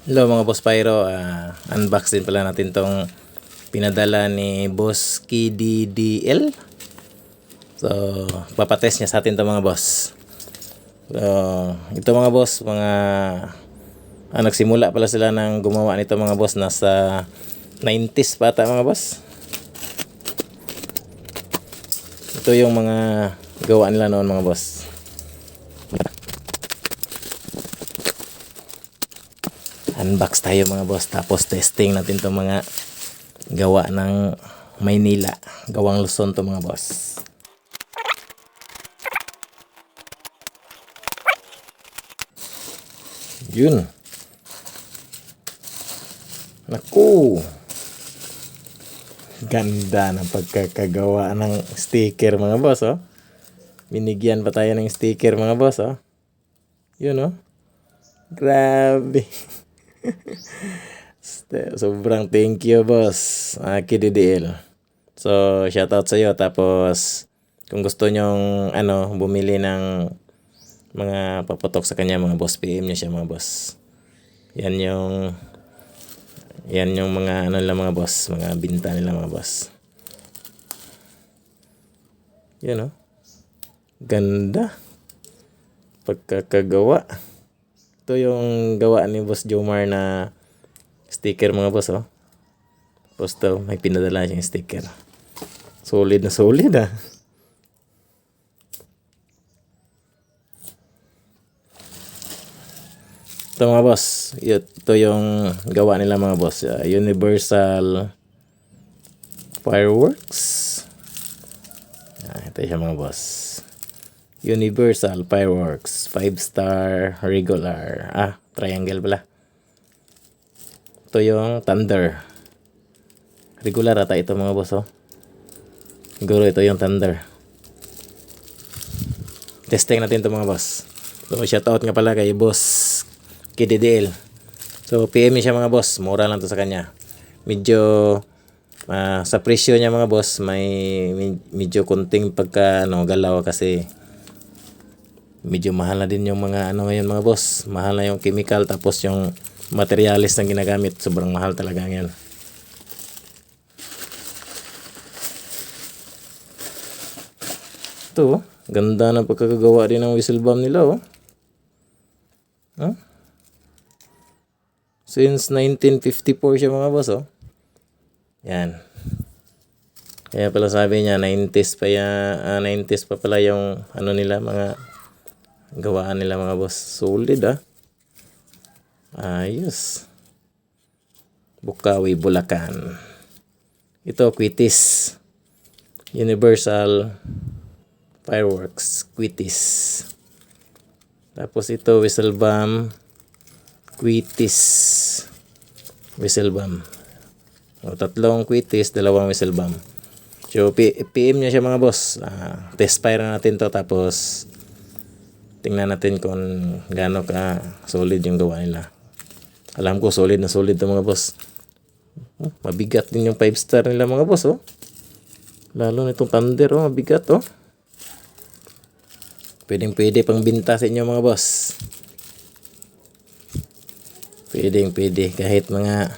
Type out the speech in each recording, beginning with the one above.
Hello mga Boss Pyro, unbox din pala natin tong pinadala ni Boss KDDL. So, papatest niya sa atin to mga boss. So, ito mga boss, nagsimula pala sila ng gumawa nito mga boss, nasa 90s pa ata mga boss. Ito yung mga gawa nila noon mga boss. Unbox tayo mga boss, tapos testing natin to mga gawa ng Maynila, gawang Luzon to mga boss. Yun, naku, ganda ng pagkakagawa ng sticker mga boss. Binigyan pa tayo ng sticker mga boss. Yun grabe. Sobrang thank you boss, KDDL. So shoutout sa iyo. Tapos kung gusto nyong bumili ng mga paputok sa kanya mga boss, PM niyo siya mga boss. Yan yung mga nila mga boss, mga binta nila mga boss. Yun ganda pagkakagawa. Ito yung gawa ni Boss Jomar na sticker mga boss. Tapos to, may pinadala siyang sticker. Solid na solid Ito mga boss, ito yung gawa nila mga boss. Universal Fireworks. Ito siya mga boss. Universal Fireworks 5-star regular. Triangle pala. Ito yung Thunder. Regular ata ito mga boss. Siguro ito yung Thunder. Testing natin ito mga boss. So shoutout nga pala kay Boss KDDL. So PM siya mga boss, mura lang to sa kanya. Medyo sa presyo niya mga boss, may medyo konting galaw kasi medyo mahal na din yung mga ngayon mga boss. Mahal na yung chemical, tapos yung materialis na ginagamit, sobrang mahal talaga ngayon. Ito ganda ng pagkakagawa din ng whistle bomb nila Since 1954 siya mga boss Yan. Kaya pala sabi niya 90s pa pala yung nila, mga gawaan nila mga boss. Solid ayos. Bukawi, Bulacan. Ito Quitis. Universal Fireworks Quitis. Tapos ito whistle bomb Quitis whistle bomb. Tatlong Quitis, dalawang whistle bomb. So PM niya siya mga boss. Test fire natin to, tapos tingnan natin kung gaano ka solid yung gawa nila. Alam ko solid na solid to mga boss. Mabigat din yung 5-star nila mga boss Lalo na itong Thunder mabigat Pwede pang binta sa inyo mga boss. Pwede kahit mga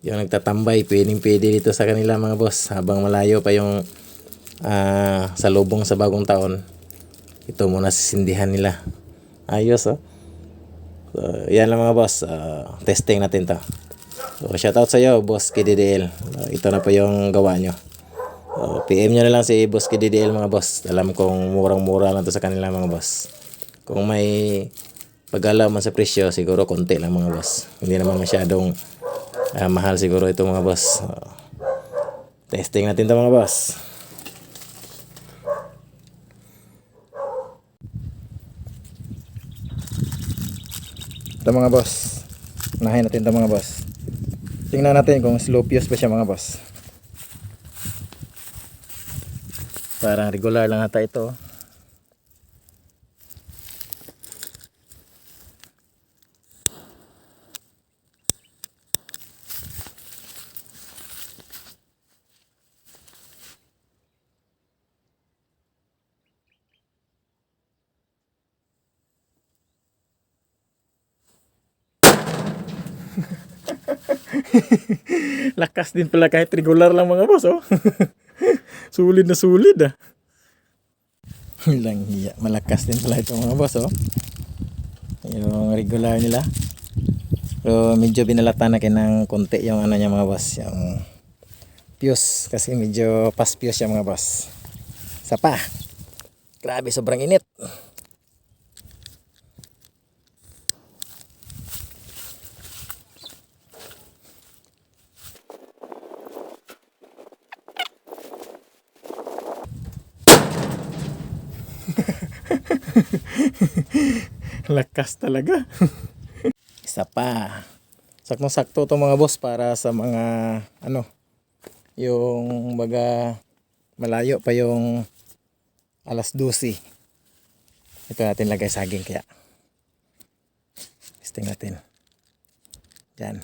yung nagtatambay, pwede dito sa kanila mga boss, habang malayo pa yung salubong sa bagong taon. Ito muna sisindihan nila. Ayos So, yan lang mga boss. Testing natin to. So, shoutout sa iyo Boss KDDL. Ito na po yung gawa nyo. PM nyo na lang si Boss KDDL mga boss. Alam kong murang-mura lang to sa kanila mga boss. Kung may pag-alaw man sa presyo, siguro konti lang mga boss. Hindi naman masyadong mahal siguro ito mga boss. Testing natin to mga boss. Ito mga boss, unahin natin ito mga boss. Tingnan natin kung slow fuse pa siya mga boss. Parang regular lang ata ito. Lakas din pala kahit regular lang mga boss, oh. Sulit na sulit ah. Lang hiya, malakas din pala ito mga boss, oh. Yung regular nila. Pero medyo binalatan na ng konti yung ano niya mga boss, yung fuse kasi medyo pas fuse siya mga boss. Isa pa. Grabe, sobrang init. Lakas talaga. Isa pa. Saktong-sakto to mga boss para sa mga ano, yung baga malayo pa yung alas 12. Ito natin lagay saging kaya. Testing natin. Diyan.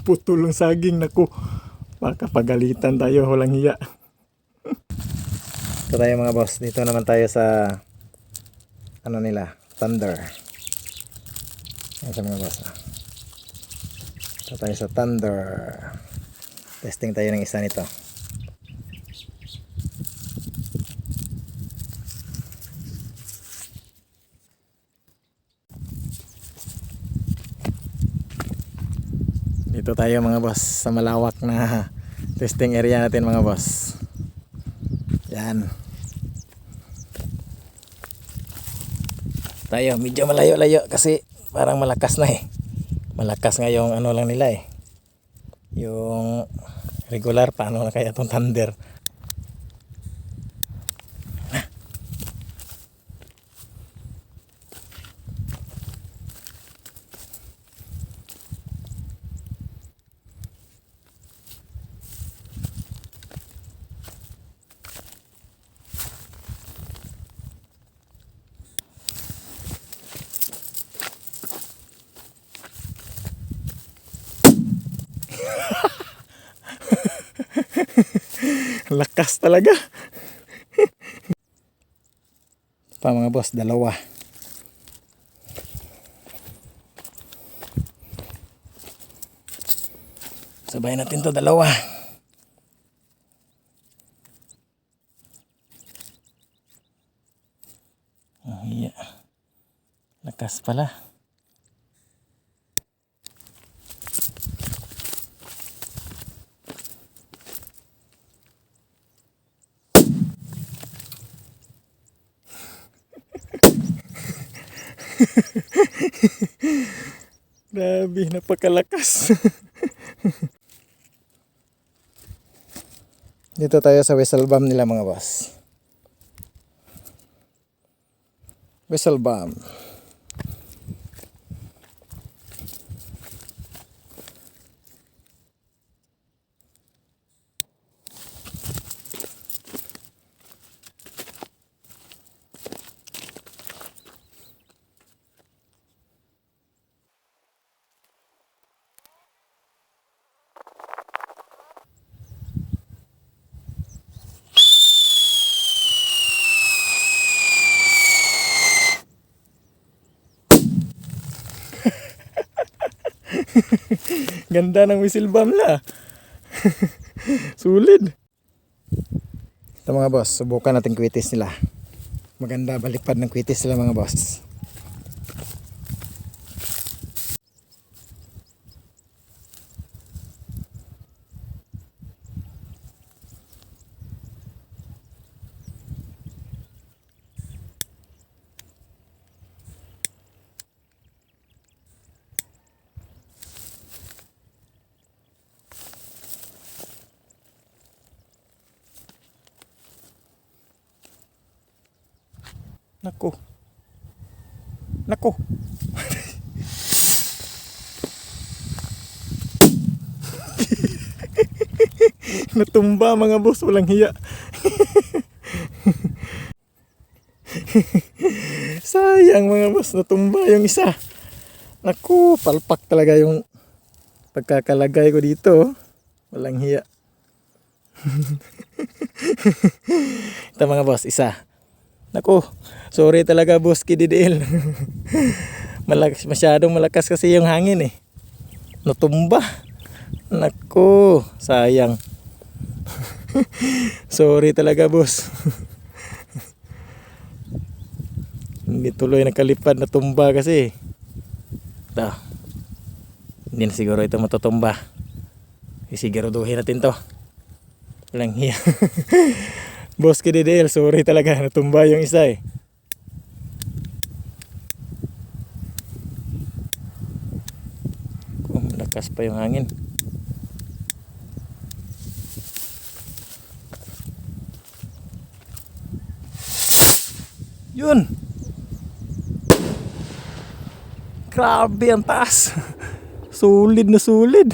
Putol ng saging, naku. Baka pagalitan tayo, walang hiya. Ito tayo mga boss, dito naman tayo sa ano nila, Thunder. Ito mga boss. Ito tayo sa Thunder. Testing tayo ng isa nito. Dito tayo mga boss sa malawak na testing area natin mga boss. Yan. Tayo medyo malayo-layo kasi parang malakas na eh. Malakas nga yung ano lang nila eh. Yung regular, paano na kaya itong Thunder? Lakas talaga. Pa mga boss, dalawa. Sabay natin to dalawa. Oh, iya. Lakas pala. Grabe, napakalakas. Dito tayo sa whistle bomb nila mga boss. Whistle bomb. Ganda ng whistle bomb la. Sulit. Ito mga boss, subukan natin kwitis nila. Maganda, balipad ng kwitis nila mga boss. Naku. Naku. Natumba mga boss, walang hiya. Sayang mga boss, natumba yung isa. Naku, palpak talaga yung pagkakalagay ko dito. Walang hiya. Ito mga boss, isa. Naku, sorry talaga boss KDDL. Masyadong malakas kasi yung hangin eh. Natumba. Naku, sayang. Sorry talaga boss. Hindi tuloy nakalipad, natumba kasi. Ito. Hindi na siguro ito matutumba. Isiguraduhin natin to. Walang hiya. Boss KDDL, sorry talaga, natumba yung isa eh. Malakas pa yung hangin. Yun. Grabe ang taas. Solid na solid.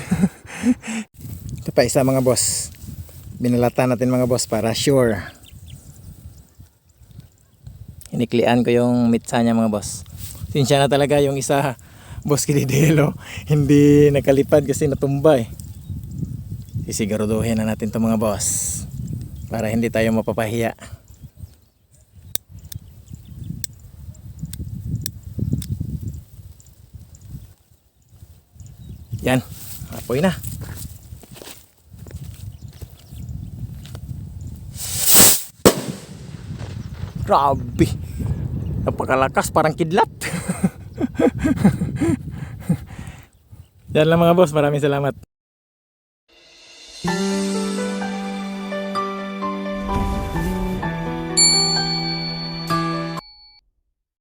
Ito pa isa mga boss. Binalatan natin mga boss para sure. Iniklian ko yung mitsa niya mga boss. Sinsya na talaga yung isa boss KDDL. Hindi nakalipad kasi natumba eh. Sisiguraduhin na natin to mga boss. Para hindi tayo mapapahiya. Yan, apoy na. Grabe. Napakalakas, parang kidlat. Yan lang mga boss, maraming salamat.